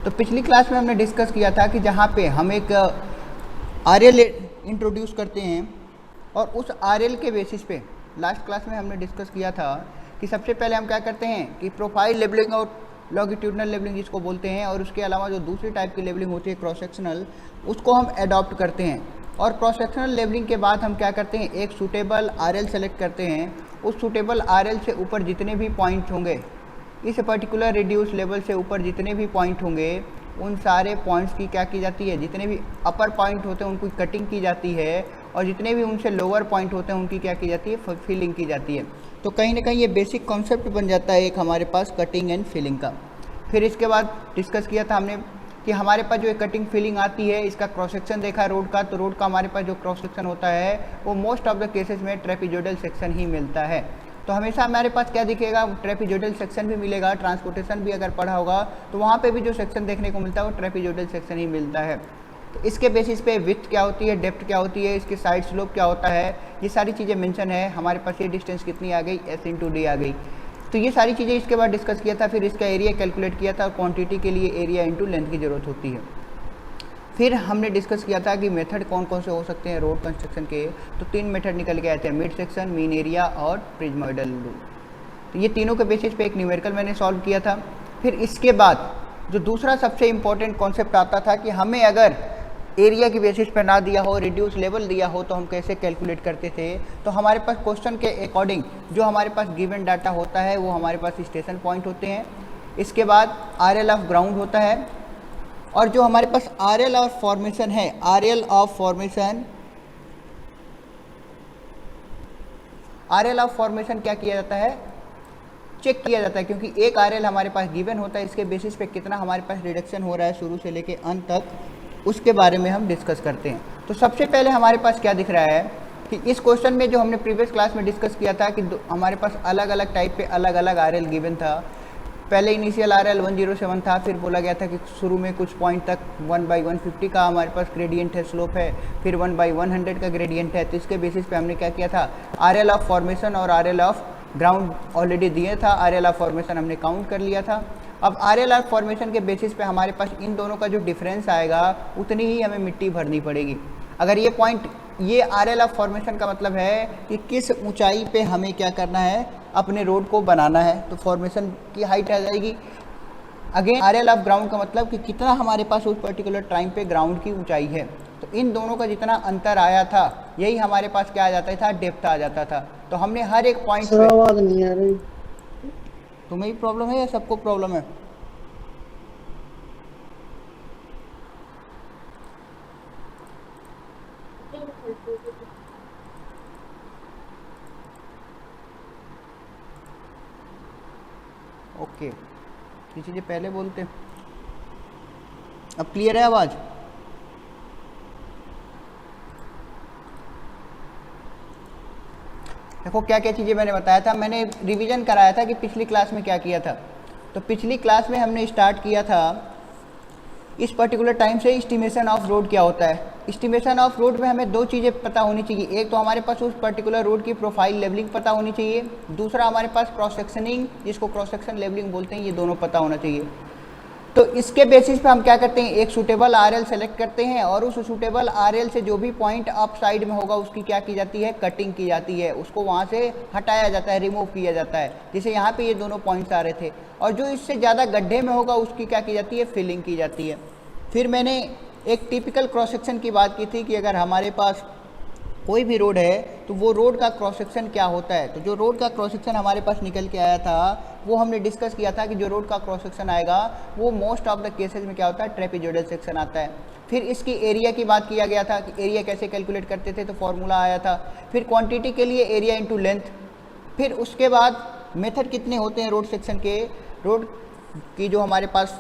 तो पिछली क्लास में हमने डिस्कस किया था कि जहाँ पे हम एक आरएल इंट्रोड्यूस करते हैं और उस आरएल के बेसिस पे लास्ट क्लास में हमने डिस्कस किया था कि सबसे पहले हम क्या करते हैं कि प्रोफाइल लेबलिंग और लॉन्गिट्यूडनल लेबलिंग जिसको बोलते हैं, और उसके अलावा जो दूसरी टाइप की लेबलिंग होती है क्रॉस सेक्शनल, उसको हम अडॉप्ट करते हैं। और क्रॉस सेक्शनल लेबलिंग के बाद हम क्या करते हैं, एक सूटेबल आरएल सेलेक्ट करते हैं। उस सूटेबल आरएल से ऊपर जितने भी पॉइंट होंगे, इस पर्टिकुलर रिड्यूस लेवल से ऊपर जितने भी पॉइंट होंगे, उन सारे पॉइंट्स की क्या की जाती है, जितने भी अपर पॉइंट होते हैं उनकी कटिंग की जाती है, और जितने भी उनसे लोअर पॉइंट होते हैं उनकी क्या की जाती है, फिलिंग की जाती है। तो कहीं ना कहीं ये बेसिक कॉन्सेप्ट बन जाता है एक हमारे पास कटिंग एंड फिलिंग का। फिर इसके बाद डिस्कस किया था हमने कि हमारे पास जो एक कटिंग फिलिंग आती है, इसका क्रॉस सेक्शन देखा रोड का, तो रोड का हमारे पास जो क्रॉस सेक्शन होता है वो मोस्ट ऑफ द केसेस में ट्रेपीजोइडल सेक्शन ही मिलता है। तो हमेशा हमारे पास क्या दिखेगा, ट्रेपीजोइडल सेक्शन भी मिलेगा। ट्रांसपोर्टेशन भी अगर पढ़ा होगा तो वहाँ पे भी जो सेक्शन देखने को मिलता है वो ट्रेपीजोइडल सेक्शन ही मिलता है। तो इसके बेसिस पे विड्थ क्या होती है, डेप्थ क्या होती है, इसके साइड स्लोप क्या होता है, ये सारी चीज़ें मेंशन है। हमारे पास ये डिस्टेंस कितनी आ गई, S/D आ गई। तो ये सारी चीज़ें इसके बाद डिस्कस किया था। फिर इसका एरिया कैलकुलेट किया था, क्वांटिटी के लिए एरिया इंटू लेंथ की ज़रूरत होती है। फिर हमने डिस्कस किया था कि मेथड कौन कौन से हो सकते हैं रोड कंस्ट्रक्शन के। तो 3 मेथड निकल के आए थे, मिड सेक्शन, मीन एरिया और प्रिज्मोइडल रूल। तो ये तीनों के बेसिस पे एक न्यूमेरिकल मैंने सॉल्व किया था। फिर इसके बाद जो दूसरा सबसे इम्पोर्टेंट कॉन्सेप्ट आता था कि हमें अगर एरिया की बेसिस पे ना दिया हो, रिड्यूस लेवल दिया हो, तो हम कैसे कैलकुलेट करते थे। तो हमारे पास क्वेश्चन के अकॉर्डिंग जो हमारे पास गिवन डाटा होता है वो हमारे पास स्टेशन पॉइंट होते हैं। इसके बाद आरएल ऑफ ग्राउंड होता है, और जो हमारे पास आरएल ऑफ फॉर्मेशन है, आरएल ऑफ फॉर्मेशन क्या किया जाता है, चेक किया जाता है, क्योंकि एक आरएल हमारे पास गिवन होता है, इसके बेसिस पे कितना हमारे पास रिडक्शन हो रहा है शुरू से लेके अंत तक, उसके बारे में हम डिस्कस करते हैं। तो सबसे पहले हमारे पास क्या दिख रहा है कि इस क्वेश्चन में जो हमने प्रीवियस क्लास में डिस्कस किया था कि हमारे पास अलग अलग टाइप पे अलग अलग आरएल गिवन था। पहले इनिशियल आरएल 107 था, फिर बोला गया था कि शुरू में कुछ पॉइंट तक 1/150 का हमारे पास ग्रेडियंट है, स्लोप है, फिर 1/100 का ग्रेडियंट है। तो इसके बेसिस पे हमने क्या किया था, आरएल ऑफ फॉर्मेशन और आरएल ऑफ ग्राउंड ऑलरेडी दिए था, आरएल ऑफ फॉर्मेशन हमने काउंट कर लिया था। अब आरएल ऑफ फॉर्मेशन के बेसिस पे हमारे पास इन दोनों का जो डिफरेंस आएगा उतनी ही हमें मिट्टी भरनी पड़ेगी। अगर ये पॉइंट, ये आरएल ऑफ फॉर्मेशन का मतलब है कि किस ऊंचाई पे हमें क्या करना है, अपने रोड को बनाना है, तो फॉर्मेशन की हाइट आ जाएगी। अगेन आरएल ऑफ ग्राउंड का मतलब कि कितना हमारे पास उस पर्टिकुलर टाइम पे ग्राउंड की ऊंचाई है। तो इन दोनों का जितना अंतर आया था यही हमारे पास क्या आ जाता था, डेप्थ आ जाता था। तो हमने हर एक पॉइंट पे, आवाज नहीं आ रही। तुम्हें ही प्रॉब्लम है या सबको प्रॉब्लम है? ओके, ये चीज़ें पहले बोलते। अब क्लियर है आवाज़? देखो क्या क्या चीज़ें मैंने बताया था, मैंने रिवीजन कराया था कि पिछली क्लास में क्या किया था। तो पिछली क्लास में हमने स्टार्ट किया था इस पर्टिकुलर टाइम से एस्टिमेशन ऑफ रोड क्या होता है। एस्टिमेशन ऑफ रोड में हमें दो चीज़ें पता होनी चाहिए, एक तो हमारे पास उस पर्टिकुलर रोड की प्रोफाइल लेवलिंग पता होनी चाहिए, दूसरा हमारे पास क्रॉस सेक्शनिंग जिसको क्रॉस सेक्शन लेवलिंग बोलते हैं, ये दोनों पता होना चाहिए। तो इसके बेसिस पे हम क्या करते हैं, एक सूटेबल आरएल सेलेक्ट करते हैं, और उस सूटेबल आरएल से जो भी पॉइंट अप साइड में होगा उसकी क्या की जाती है, कटिंग की जाती है, उसको वहाँ से हटाया जाता है, रिमूव किया जाता है। जैसे यहाँ पे ये दोनों पॉइंट्स आ रहे थे, और जो इससे ज़्यादा गड्ढे में होगा उसकी क्या की जाती है, फिलिंग की जाती है। फिर मैंने एक टिपिकल क्रॉस सेक्शन की बात की थी कि अगर हमारे पास कोई भी रोड है तो वो रोड का क्रॉस सेक्शन क्या होता है। तो जो रोड का क्रॉस सेक्शन हमारे पास निकल के आया था वो हमने डिस्कस किया था कि जो रोड का क्रॉस सेक्शन आएगा वो मोस्ट ऑफ द केसेस में क्या होता है, ट्रेपीजोइडल सेक्शन आता है। फिर इसकी एरिया की बात किया गया था कि एरिया कैसे कैलकुलेट करते थे, तो फॉर्मूला आया था। फिर क्वांटिटी के लिए एरिया इंटू लेंथ। फिर उसके बाद मेथड कितने होते हैं रोड सेक्शन के, रोड की जो हमारे पास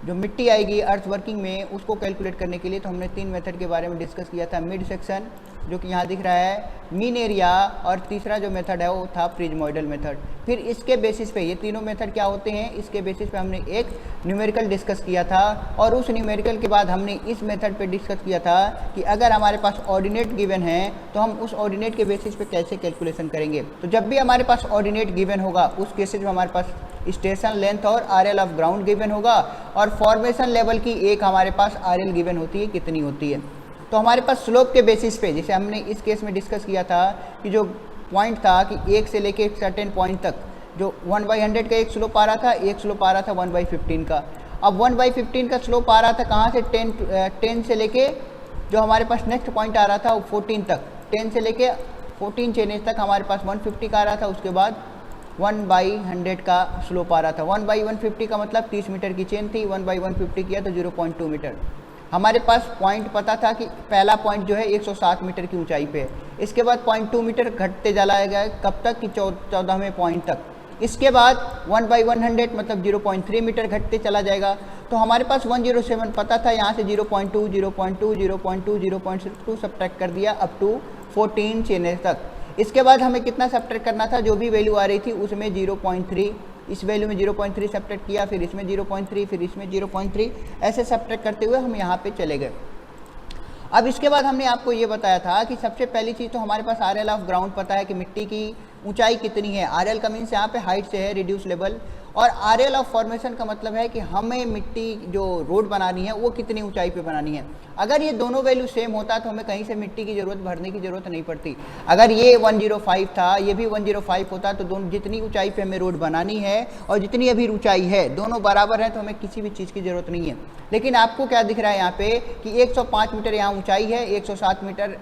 जो मिट्टी आएगी अर्थ वर्किंग में उसको कैलकुलेट करने के लिए, तो हमने 3 मेथड के बारे में डिस्कस किया था, मिड सेक्शन, जो कि यहाँ दिख रहा है मीन एरिया, और तीसरा जो मेथड है वो था प्रिज्मोइडल मेथड। फिर इसके बेसिस पे ये तीनों मेथड क्या होते हैं, इसके बेसिस पे हमने एक न्यूमेरिकल डिस्कस किया था, और उस न्यूमेरिकल के बाद हमने इस मेथड पे डिस्कस किया था कि अगर हमारे पास ऑर्डिनेट गिवन है तो हम उस ऑर्डिनेट के बेसिस पे कैसे कैलकुलेशन करेंगे। तो जब भी हमारे पास ऑर्डिनेट गिवन होगा उस केसेस में हमारे पास स्टेशन लेंथ और आरएल ऑफ ग्राउंड गिवन होगा, और फॉर्मेशन लेवल की एक हमारे पास आरएल गिवन होती है, कितनी होती है। तो हमारे पास स्लोप के बेसिस पे, जैसे हमने इस केस में डिस्कस किया था कि जो पॉइंट था कि 1 से लेके एक सर्टेन पॉइंट तक जो 1/100 का एक स्लोप आ रहा था, एक स्लोप आ रहा था 1/15 का। अब 1/15 का स्लोप आ रहा था कहाँ से, 10 से लेके जो हमारे पास नेक्स्ट पॉइंट आ रहा था वो 14 तक, 10 से लेके 14 चेनेज तक हमारे पास 150 का आ रहा था। उसके बाद 1/100 का स्लोप आ रहा था। 1/150 का मतलब 30 मीटर की चेन थी, 1/150 किया तो 0.2 मीटर। हमारे पास पॉइंट पता था कि पहला पॉइंट जो है 107 मीटर की ऊंचाई पे है, इसके बाद 0.2 मीटर घटते चला गया, कब तक कि 14वें पॉइंट तक। इसके बाद 1/100 मतलब 0.3 मीटर घटते चला जाएगा। तो हमारे पास 107 पता था, यहाँ से 0.2 0.2 0.2 0.2 सब्ट्रैक्ट कर दिया अप टू 14 चेनेज तक। इसके बाद हमें कितना सब्ट्रैक्ट करना था, जो भी वैल्यू आ रही थी उसमें 0.3, इस वैल्यू में 0.3 सब्ट्रैक्ट किया, फिर इसमें 0.3, फिर इसमें 0.3, ऐसे सब्ट्रैक्ट करते हुए हम यहाँ पे चले गए। अब इसके बाद हमने आपको ये बताया था कि सबसे पहली चीज़ तो हमारे पास आरएल ऑफ ग्राउंड पता है कि मिट्टी की ऊंचाई कितनी है। आरएल का मीन्स यहाँ पे हाइट से है, रिड्यूस लेवल, और आरएल ऑफ फॉर्मेशन का मतलब है कि हमें मिट्टी जो रोड बनानी है वो कितनी ऊंचाई पे बनानी है। अगर ये दोनों वैल्यू सेम होता तो हमें कहीं से मिट्टी की ज़रूरत भरने की ज़रूरत नहीं पड़ती। अगर ये 105 था, ये भी 105 होता, तो दोनों जितनी ऊंचाई पे हमें रोड बनानी है और जितनी अभी ऊंचाई है दोनों बराबर है, तो हमें किसी भी चीज़ की ज़रूरत नहीं है। लेकिन आपको क्या दिख रहा है यहाँ पे कि 105 मीटर यहाँ ऊंचाई है, 107 मीटर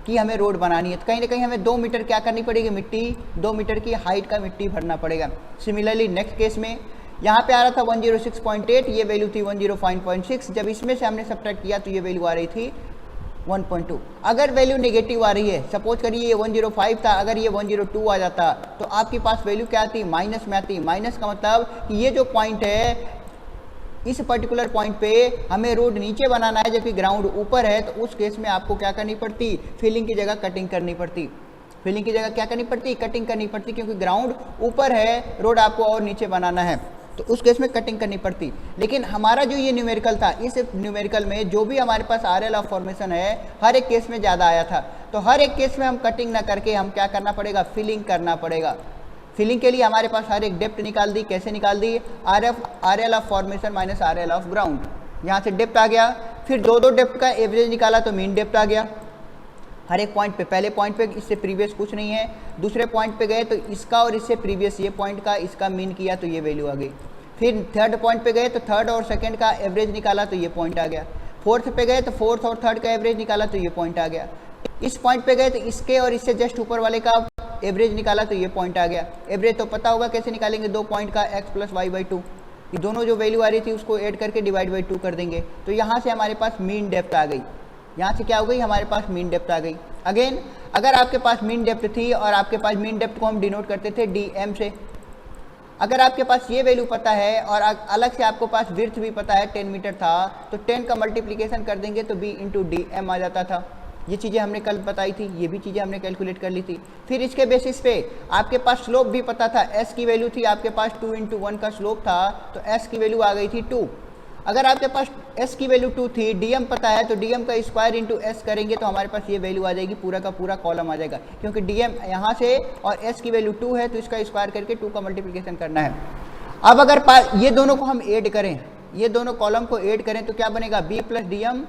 की हमें रोड बनानी है, तो कहीं ना कहीं हमें 2 मीटर क्या करनी पड़ेगी, मिट्टी 2 मीटर की हाइट का मिट्टी भरना पड़ेगा। सिमिलरली नेक्स्ट केस में यहाँ पे आ रहा था 106.8, ये वैल्यू थी 105.6, जब इसमें से हमने सब्ट्रैक्ट किया तो ये वैल्यू आ रही थी 1.2। अगर वैल्यू नेगेटिव आ रही है, सपोज करिए ये 105 था, अगर ये 102 आ जाता तो आपके पास वैल्यू क्या आती, माइनस में आती। माइनस का मतलब कि ये जो पॉइंट है, इस पर्टिकुलर पॉइंट पे हमें रोड नीचे बनाना है जबकि ग्राउंड ऊपर है, तो उस केस में आपको क्या करनी पड़ती, फिलिंग की जगह कटिंग करनी पड़ती। फिलिंग की जगह क्या करनी पड़ती, कटिंग करनी पड़ती, क्योंकि ग्राउंड ऊपर है, रोड आपको और नीचे बनाना है, तो उस केस में कटिंग करनी पड़ती। लेकिन हमारा जो ये न्यूमेरिकल था, इस न्यूमेरिकल में जो भी हमारे पास आरएल ऑफ फॉर्मेशन है हर एक केस में ज़्यादा आया था, तो हर एक केस में हम कटिंग ना करके हम क्या करना पड़ेगा, फिलिंग करना पड़ेगा। फिलिंग के लिए हमारे पास हर एक डेप्थ निकाल दी, कैसे निकाल दी, RL of formation minus RL of ground, यहाँ से डेप्थ आ गया, फिर दो डेप्थ का एवरेज निकाला तो मीन डेप्थ आ गया। हर एक पॉइंट पे, पहले पॉइंट पे इससे प्रीवियस कुछ नहीं है, दूसरे पॉइंट पे गए तो इसका और इससे प्रीवियस ये पॉइंट का इसका मीन किया तो ये वैल्यू आ गई। फिर थर्ड पॉइंट पे गए तो थर्ड और सेकंड का एवरेज निकाला तो ये पॉइंट आ गया। फोर्थ पे गए तो फोर्थ और थर्ड का एवरेज निकाला तो ये पॉइंट आ गया। इस पॉइंट पे गए तो इसके और इससे जस्ट ऊपर वाले का एवरेज निकाला तो ये पॉइंट आ गया। एवरेज तो पता होगा कैसे निकालेंगे, 2 पॉइंट का x + y/2, ये दोनों जो वैल्यू आ रही थी उसको ऐड करके डिवाइड बाई 2 कर देंगे, तो यहाँ से हमारे पास मीन डेप्थ आ गई। यहाँ से क्या हो गई, हमारे पास मीन डेप्थ आ गई। अगेन अगर आपके पास मीन डेप्थ थी और आपके पास मीन डेप्थ को हम डिनोट करते थे dm से, अगर आपके पास ये वैल्यू पता है और अलग से आपको पास विड्थ भी पता है 10 मीटर था, तो 10 का मल्टीप्लिकेशन कर देंगे तो b × dm आ जाता था। ये चीज़ें हमने कल बताई थी, ये भी चीज़ें हमने कैलकुलेट कर ली थी। फिर इसके बेसिस पे आपके पास स्लोप भी पता था, s की वैल्यू थी आपके पास 2 × 1 का स्लोप था, तो s की वैल्यू आ गई थी 2। अगर आपके पास s की वैल्यू 2 थी, dm पता है, तो dm का स्क्वायर इंटू s करेंगे तो हमारे पास ये वैल्यू आ जाएगी, पूरा का पूरा कॉलम आ जाएगा, क्योंकि dm यहाँ से और s की वैल्यू 2 है तो इसका स्क्वायर करके 2 का मल्टीप्लिकेशन करना है। अब अगर ये दोनों को हम ऐड करें, ये दोनों कॉलम को ऐड करें तो क्या बनेगा, b + dm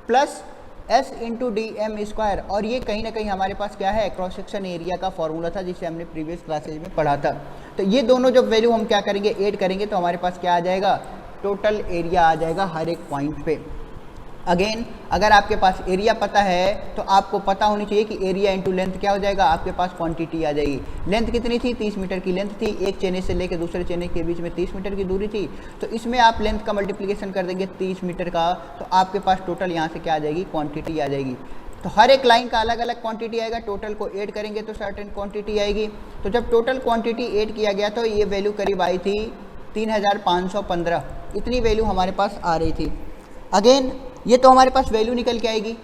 + s × dm square, और ये कहीं ना कहीं हमारे पास क्या है, क्रॉस सेक्शन एरिया का फॉर्मूला था जिसे हमने प्रीवियस क्लासेज में पढ़ा था। तो ये दोनों जब वैल्यू हम क्या करेंगे, ऐड करेंगे तो हमारे पास क्या आ जाएगा, टोटल एरिया आ जाएगा हर एक पॉइंट पे। अगेन अगर आपके पास एरिया पता है तो आपको पता होनी चाहिए कि एरिया इंटू लेंथ क्या हो जाएगा, आपके पास क्वांटिटी आ जाएगी। लेंथ कितनी थी, 30 मीटर की लेंथ थी, एक चेने से लेकर दूसरे चेने के बीच में 30 मीटर की दूरी थी, तो इसमें आप लेंथ का मल्टीप्लिकेशन कर देंगे 30 मीटर का, तो आपके पास टोटल यहाँ से क्या आ जाएगी, क्वांटिटी आ जाएगी। तो हर एक लाइन का अलग अलग क्वांटिटी आएगा, टोटल को ऐड करेंगे तो सर्टेन क्वांटिटी आएगी। तो जब टोटल क्वांटिटी ऐड किया गया तो ये वैल्यू करीब आई थी 3515, इतनी वैल्यू हमारे पास आ रही थी। अगेन ये तो हमारे पास वैल्यू निकल के आएगी,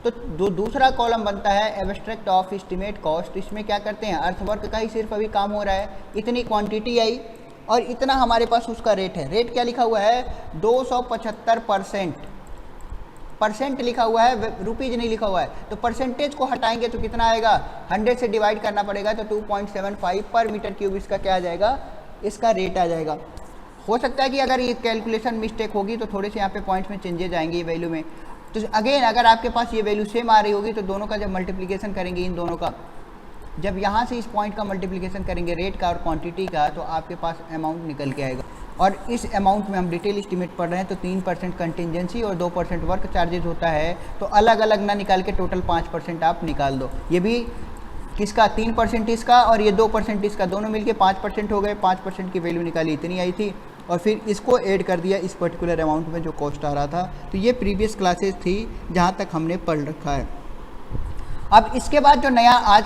तो जो दूसरा कॉलम बनता है एब्स्ट्रैक्ट ऑफ एस्टिमेट कॉस्ट, इसमें क्या करते हैं, अर्थवर्क का ही सिर्फ अभी काम हो रहा है, इतनी क्वांटिटी आई और इतना हमारे पास उसका रेट है। रेट क्या लिखा हुआ है, 275%, परसेंट लिखा हुआ है, रुपीज नहीं लिखा हुआ है। तो परसेंटेज को हटाएंगे तो कितना आएगा, 100 से डिवाइड करना पड़ेगा, तो 2.75 पर मीटर क्यूब इसका क्या आ जाएगा, इसका रेट आ जाएगा। हो सकता है कि अगर ये कैलकुलेशन मिस्टेक होगी तो थोड़े से यहाँ पे पॉइंट्स में चेंजेज आएंगे वैल्यू में। तो अगेन अगर आपके पास ये वैल्यू सेम आ रही होगी तो दोनों का जब मल्टीप्लिकेशन करेंगे, इन दोनों का जब यहाँ से इस पॉइंट का मल्टीप्लिकेशन करेंगे रेट का और क्वांटिटी का, तो आपके पास अमाउंट निकल के आएगा। और इस अमाउंट में हम डिटेल एस्टिमेट पढ़ रहे हैं, तो 3% कंटिजेंसी और 2% वर्क चार्जेज होता है, तो अलग अलग ना निकाल के टोटल 5% आप निकाल दो। ये भी किसका, 3% इसका और ये 2% इसका, दोनों मिलके 5% हो गए। 5% की वैल्यू निकाली, इतनी आई थी, और फिर इसको ऐड कर दिया इस पर्टिकुलर अमाउंट में जो कॉस्ट आ रहा था। तो ये प्रीवियस क्लासेस थी जहाँ तक हमने पढ़ रखा है। अब इसके बाद जो नया आज